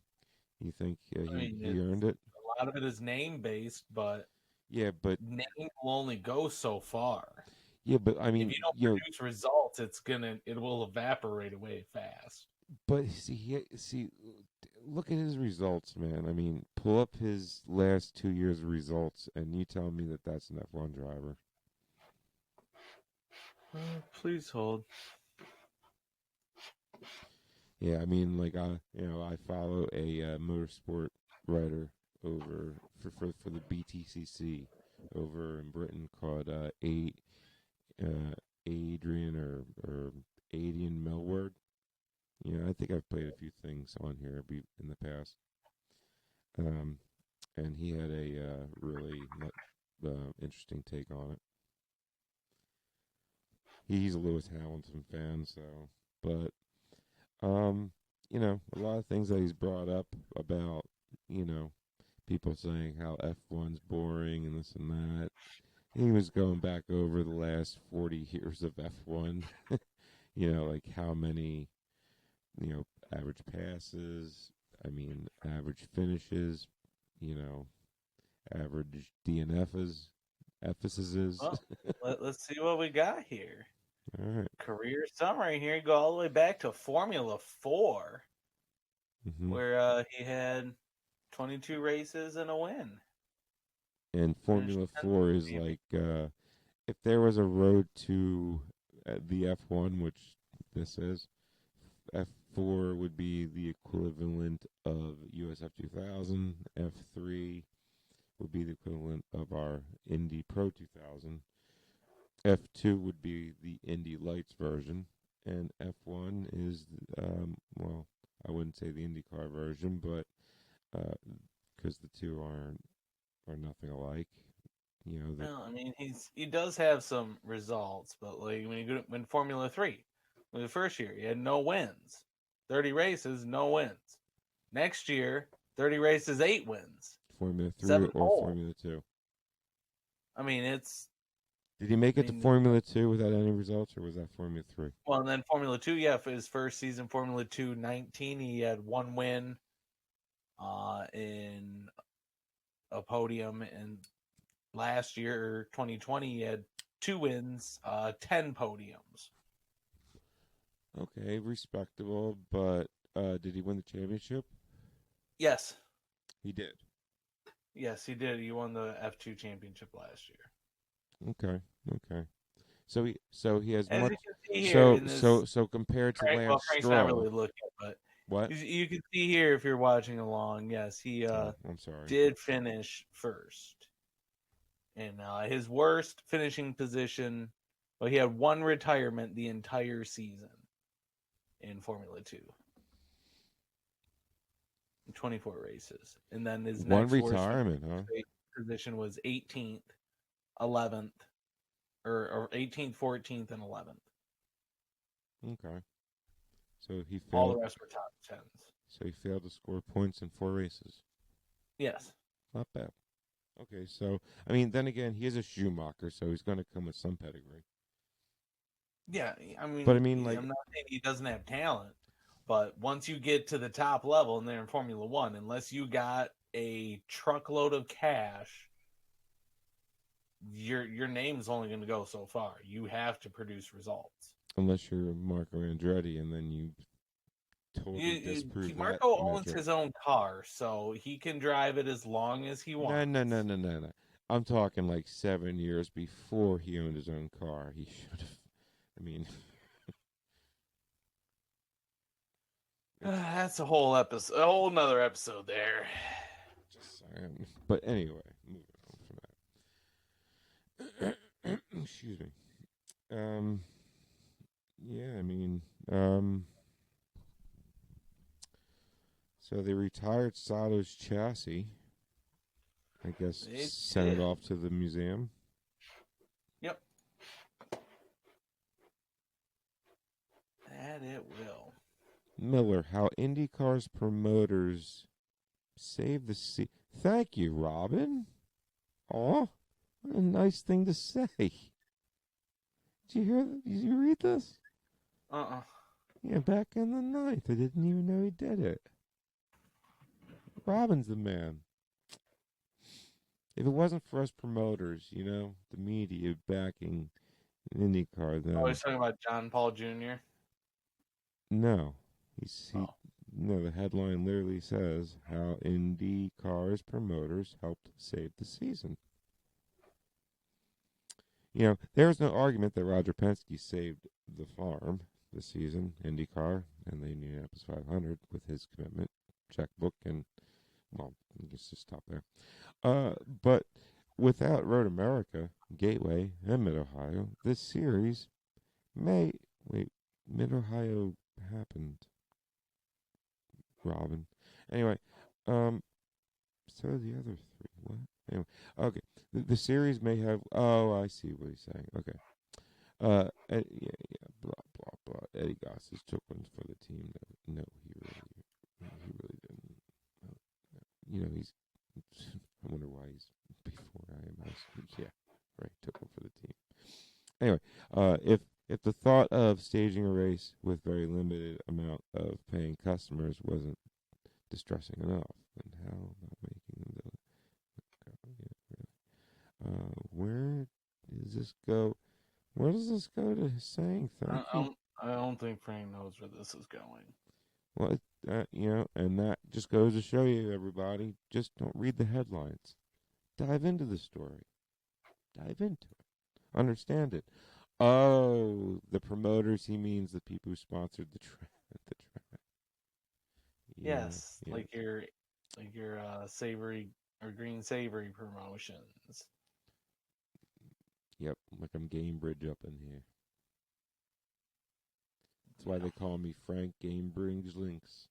You think I mean, he earned it? a lot of it is name based, but Yeah, but name will only go so far. I If mean, you don't you know, produce results, it will evaporate away fast. but look at his results, man. I mean, pull up his last 2 years of results, and you tell me that that's an F1 driver. Please hold. Yeah, I mean, like I follow a motorsport writer over for the BTCC over in Britain called uh, Adrian or Adian Melward. You know, I think I've played a few things on here in the past. Um, and he had a really interesting take on it. He's a Lewis Hamilton fan, so but you know, a lot of things that he's brought up about, you know, people saying how F1's boring and this and that. He was going back over the last 40 years of F1, you know, like how many, you know, average passes, I mean, average finishes, you know, average DNFs, F's. Well, let's see what we got here. All right. Career summary here. Go all the way back to Formula 4, Mm-hmm. where he had 22 races and a win. And Finished Formula 10th 4 is champion. like, if there was a road to the F1, which this is, F4 would be the equivalent of USF 2000. F3 would be the equivalent of our Indy Pro 2000. F2 would be the Indy Lights version. And F1 is, well, I wouldn't say the IndyCar version, but because the two are nothing alike. You know that. Well, I mean, he does have some results, but like when you go in Formula 3, the first year he had no wins, 30 races, no wins. Next year, 30 races, 8 wins, Formula 3 7 or pole. Formula 2? I mean, it's Did he make I it to mean, Formula 2 without any results, or was that Formula 3? well, and then Formula 2, yeah, for his first season, Formula 2 19, he had 1 win in a podium, and last year, 2020, he had 2 wins, 10 podiums. Okay, respectable, but did he win the championship? Yes, He did. yes, he did. He won the F2 championship last year. Okay, okay. So he has As much. you can see here in this, So compared to Frank, well, Lance Frank's not Stroll, really looking, but what? you can see here if you're watching along. Yes, he Oh, I'm sorry. did finish first, and his worst finishing position. Well, he had one retirement the entire season in Formula 2, 24 races, and then his One next worst retirement, huh? position was 18th, 11th, or 18th, 14th, and 11th. Okay. So he All failed. the rest were top tens. So he failed to score points in 4 races. Yes. Not bad. Okay, so I mean, then again, he is a Schumacher, so he's going to come with some pedigree. Yeah, I But I mean, mean, like, I'm not saying he doesn't have talent, but once you get to the top level and they're in Formula One, unless you got a truckload of cash, your name's only going to go so far. You have to produce results. unless you're Marco Andretti, and then you totally disprove that Marco owns metric. his own car, so he can drive it as long as he wants. No. I'm talking like 7 years before he owned his own car. He should have. I mean, That's a whole episode, a whole nother episode there. Just saying. But anyway, moving on from that. Excuse me. Yeah, I mean, so they retired Sato's chassis. I guess They sent it did. off to the museum. Yep. That it will. Miller, how IndyCar's promoters save the sea. Thank you, Robin. Aw, what a nice thing to say. Did you hear? Did you read this? Yeah, back in the ninth. I didn't even know he did it. Robin's the man. If it wasn't for us promoters, the media backing IndyCar, then Oh, he's talking about John Paul Jr. no. Oh. No, the headline literally says how IndyCar's promoters helped save the season. There's no argument that Roger Penske saved the farm this season, IndyCar, and the Indianapolis 500 with his commitment, checkbook, and, well, let's just stop there. But without Road America, Gateway, and Mid-Ohio, this series Mid-Ohio happened, Robin. Anyway, so the other three, what? Anyway, okay. The series may have. Oh, I see what he's saying. Okay. Yeah, blah blah blah. Eddie Goss's took one for the team. No, he really didn't. He's. I wonder why he's before IMSA. Yeah, right. Took one for the team. Anyway, if the thought of staging a race with very limited amount of paying customers wasn't distressing enough, then how about making them do it? Where does this go? Where does this go to saying thank you? I don't think Frank knows where this is going. Well, and that just goes to show you, everybody, just don't read the headlines. Dive into the story. Dive into it. Understand it. Oh, the promoters, he means the people who sponsored the track. Yes, like your savory or green savory promotions. Yep, like I'm Gamebridge up in here. That's why they call me Frank Gamebridge Links.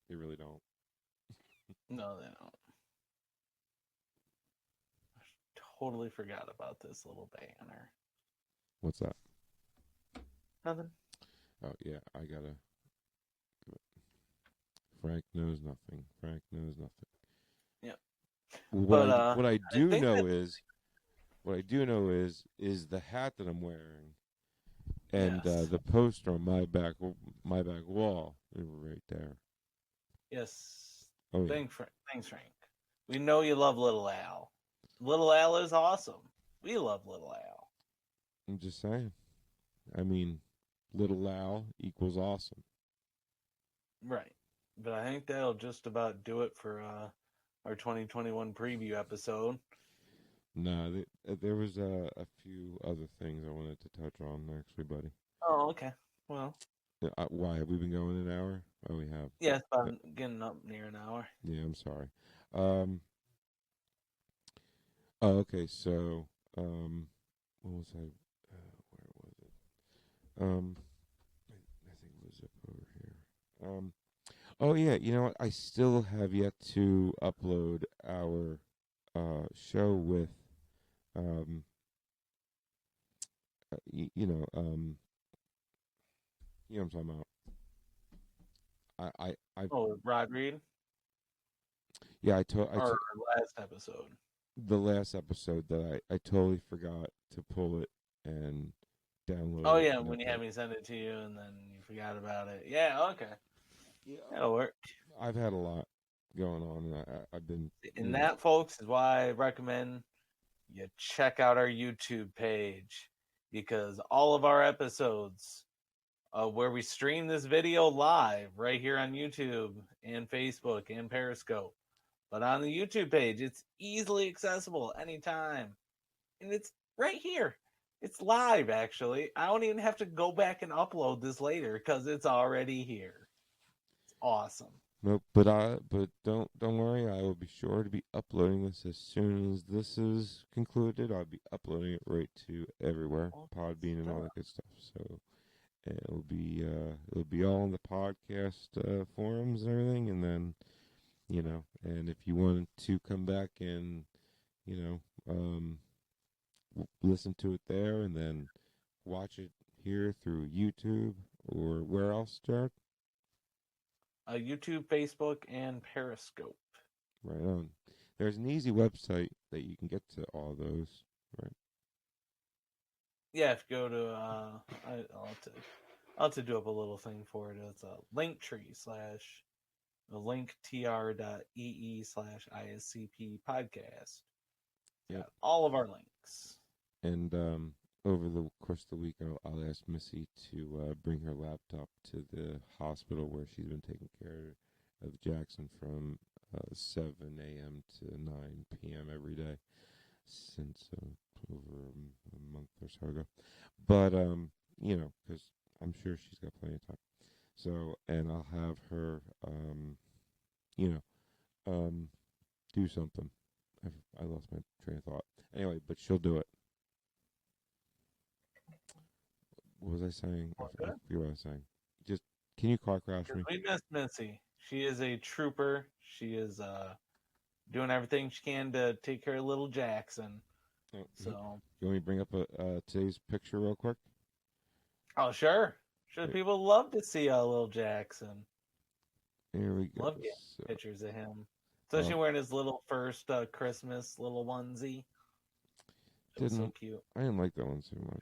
They really don't. No, they don't. I totally forgot about this little banner. What's that? Nothing. Oh, yeah, I gotta. Frank knows nothing. Frank knows nothing. Yep. What I do know is the hat that I'm wearing and the poster on my back wall. They were right there. Yes. Oh, yeah. Thanks, Frank. We know you love Little Al. Little Al is awesome. We love Little Al. I'm just saying. I mean, Little Al equals awesome. Right. But I think that'll just about do it for our 2021 preview episode. No, there was a few other things I wanted to touch on, actually, buddy. Oh, okay. Well. Why? Have we been going an hour? Oh, we have. Yeah, it's about getting up near an hour. Yeah, I'm sorry. Oh, okay, so, what was I, where was it? I think it was up over here. Oh, yeah, you know what? I still have yet to upload our show with, you know what I'm talking about. Rod Reed? Yeah, Our last episode. The last episode that I totally forgot to pull it and download. Oh, yeah, when you had me send it to you and then you forgot about it. Yeah, okay. Yeah, that'll work. I've had a lot going on, and I've been. And that, folks, is why I recommend you check out our YouTube page, because all of our episodes where we stream this video live right here on YouTube and Facebook and Periscope. But on the YouTube page, it's easily accessible anytime. And it's right here. It's live, actually. I don't even have to go back and upload this later because it's already here. It's awesome. Nope, but don't worry, I will be sure to be uploading this as soon as this is concluded. I'll be uploading it right to everywhere, Podbean and all that good stuff. So it'll be all in the podcast forums and everything, and then and if you want to come back and listen to it there, and then watch it here through YouTube or where else, Jared? YouTube, Facebook, and Periscope. Right on. There's an easy website that you can get to all those, right? Yeah, if you go to I'll have to do up a little thing for it. It's a Linktree / linktr.ee/ISCP podcast. Yep. Got all of our links. And over the course of the week, I'll ask Missy to bring her laptop to the hospital where she's been taking care of Jackson from 7 a.m. to 9 p.m. every day since over a month or so ago. But, because I'm sure she's got plenty of time. So, and I'll have her, do something. I lost my train of thought. Anyway, but she'll do it. What was I saying? I forget what I was saying. Just, can you car crash me? We miss Missy. She is a trooper. She is doing everything she can to take care of little Jackson. Oh, So, you want me to bring up today's picture real quick? oh sure, people love to see little Jackson. Here we go. Love getting pictures of him, especially wearing his little first Christmas little onesie. It was so cute. I didn't like that one so much.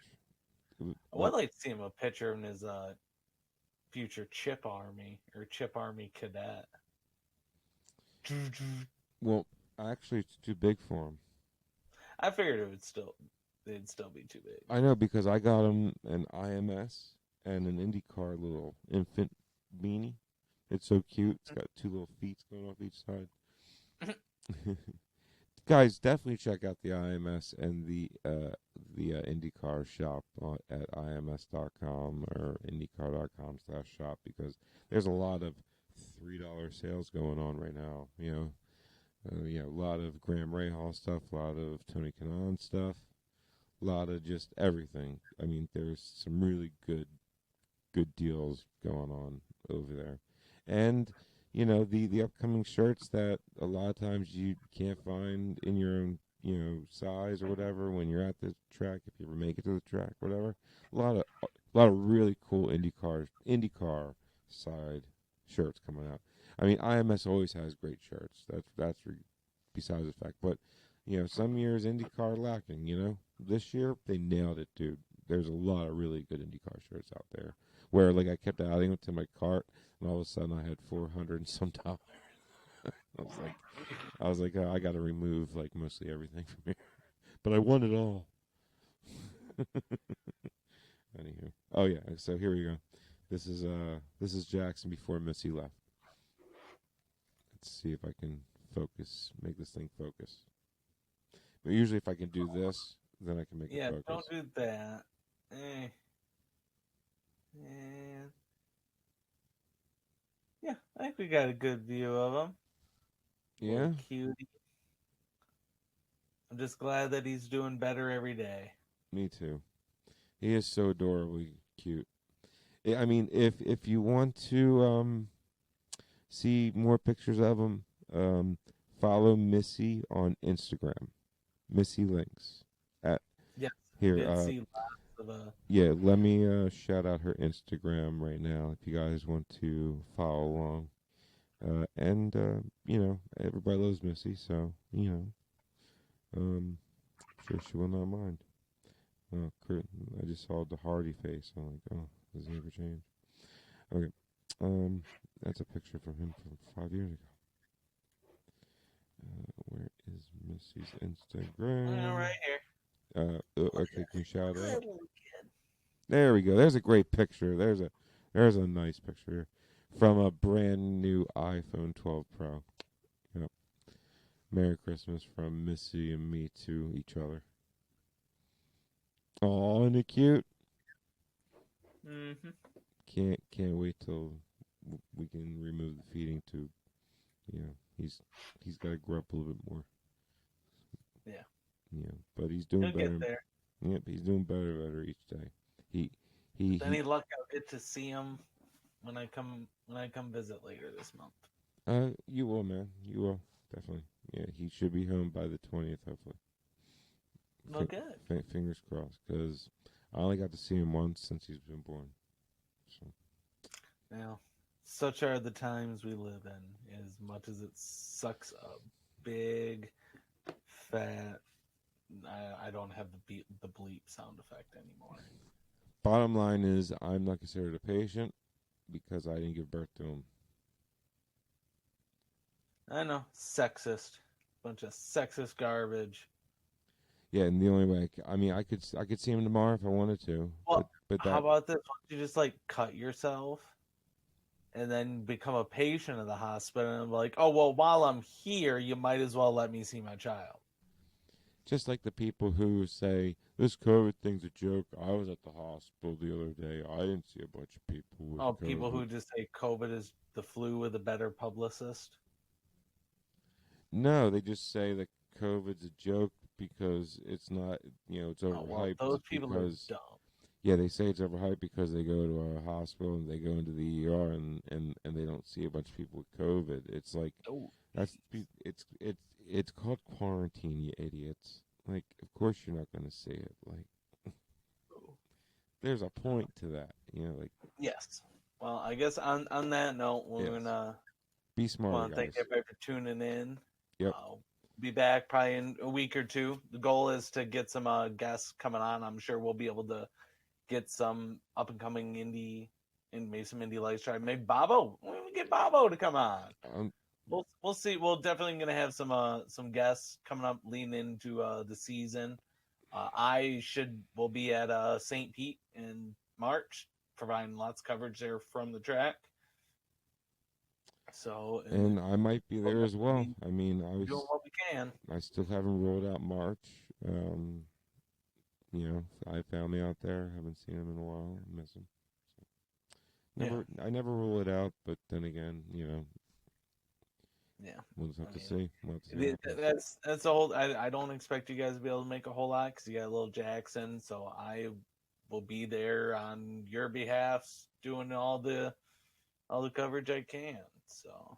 I would like to see him a picture of his future Chip Army or Chip Army cadet. Well, actually, it's too big for him. I figured they'd still be too big. I know, because I got him an IMS and an IndyCar little infant beanie. It's so cute. It's got two little feet going off each side. Guys, definitely check out the IMS and the IndyCar shop at ims.com or indycar.com/shop, because there's a lot of $3 sales going on right now. A lot of Graham Rahal stuff, a lot of Tony Kanaan stuff, a lot of just everything. I mean, there's some really good deals going on over there. And the upcoming shirts that a lot of times you can't find in your own size or whatever when you're at the track, if you ever make it to the track, whatever. A lot of really cool IndyCar side shirts coming out. I mean, IMS always has great shirts. That's besides the fact. But some years IndyCar lacking. This year they nailed it, dude. There's a lot of really good IndyCar shirts out there. Where I kept adding them to my cart, and all of a sudden I had 400 and some dollars. I was like, oh, I got to remove mostly everything from here, but I want it all. Anywho, oh yeah. So here we go. This is Jackson before Missy left. Let's see if I can make this thing focus. But usually, if I can do this, then I can make it focus. Yeah, don't do that. And yeah, I think we got a good view of him. Yeah. Little cutie. I'm just glad that he's doing better every day. Me too. He is so adorably cute. I mean, if you want to see more pictures of him, follow Missy on Instagram. Missy Links at here. Yeah, let me shout out her Instagram right now if you guys want to follow along. And everybody loves Missy, so I'm sure she will not mind. Oh, Kurt, I just saw the Hardy face. I'm like, oh, does he ever change? Okay, that's a picture from him from 5 years ago. Where is Missy's Instagram? Right here. Okay, can you shout out? There we go. There's a great picture. There's a nice picture from a brand new iPhone 12 Pro. Yep. Merry Christmas from Missy and me to each other. Oh, isn't it cute? Mm-hmm. Can't wait till we can remove the feeding tube. He's got to grow up a little bit more. Yeah. But he's doing He'll get better. there. Yep, he's doing better each day. He he With any he. luck, I'll get to see him when I come visit later this month. You will, man. You will definitely. Yeah, he should be home by the 20th, hopefully. Well, good. Fingers crossed, because I only got to see him once since he's been born. So. Now, such are the times we live in. As much as it sucks a big, fat. I don't have the bleep sound effect anymore. Bottom line is, I'm not considered a patient because I didn't give birth to him. I know, sexist, bunch of sexist garbage. Yeah, and the only way I could see him tomorrow if I wanted to. Well, but how that about this? Why don't you just like cut yourself and then become a patient of the hospital and be like, oh well, while I'm here, you might as well let me see my child. just like the people who say this COVID thing's a joke. I was at the hospital the other day. I didn't see a bunch of people with Oh, COVID. people who just say COVID is the flu with a better publicist. No, they just say that COVID's a joke because it's not. It's Oh well, overhyped. those people Because are dumb. yeah, they say it's overhyped because they go to a hospital and they go into the ER and they don't see a bunch of people with COVID. It's like Oh, it's called quarantine, you idiots. Like, of course you're not going to see it. Like, there's a point to that. Like. yes. Well, I guess on that note, we're Yes. gonna Be smart, want to guys. thank everybody for tuning in. Yep. Be back probably in a week or two. The goal is to get some guests coming on. I'm sure we'll be able to get some up and coming indie and maybe some indie lights try. Maybe Bobo. We'll get Bobo to come on. We'll see. We'll definitely gonna have some guests coming up leading into the season. Will be at St. Pete in March, providing lots of coverage there from the track. So and I might be there as well. I mean, doing what we can. I still haven't rolled out March. I found me out there. Haven't seen him in a while. I miss him. So I never rule it out, but then again, Yeah, we'll just have to see. That's the whole. I don't expect you guys to be able to make a whole lot because you got a little Jackson. So I will be there on your behalf, doing all the coverage I can. So,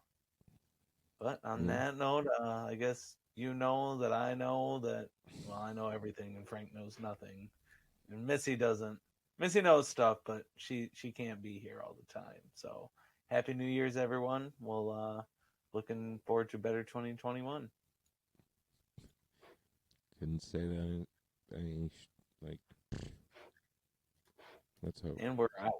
but on that note, I guess you know that I know that. Well, I know everything, and Frank knows nothing, and Missy doesn't. Missy knows stuff, but she can't be here all the time. So, Happy New Year's, everyone. We'll looking forward to a better 2021. Couldn't say that. Like, let's hope. And we're out.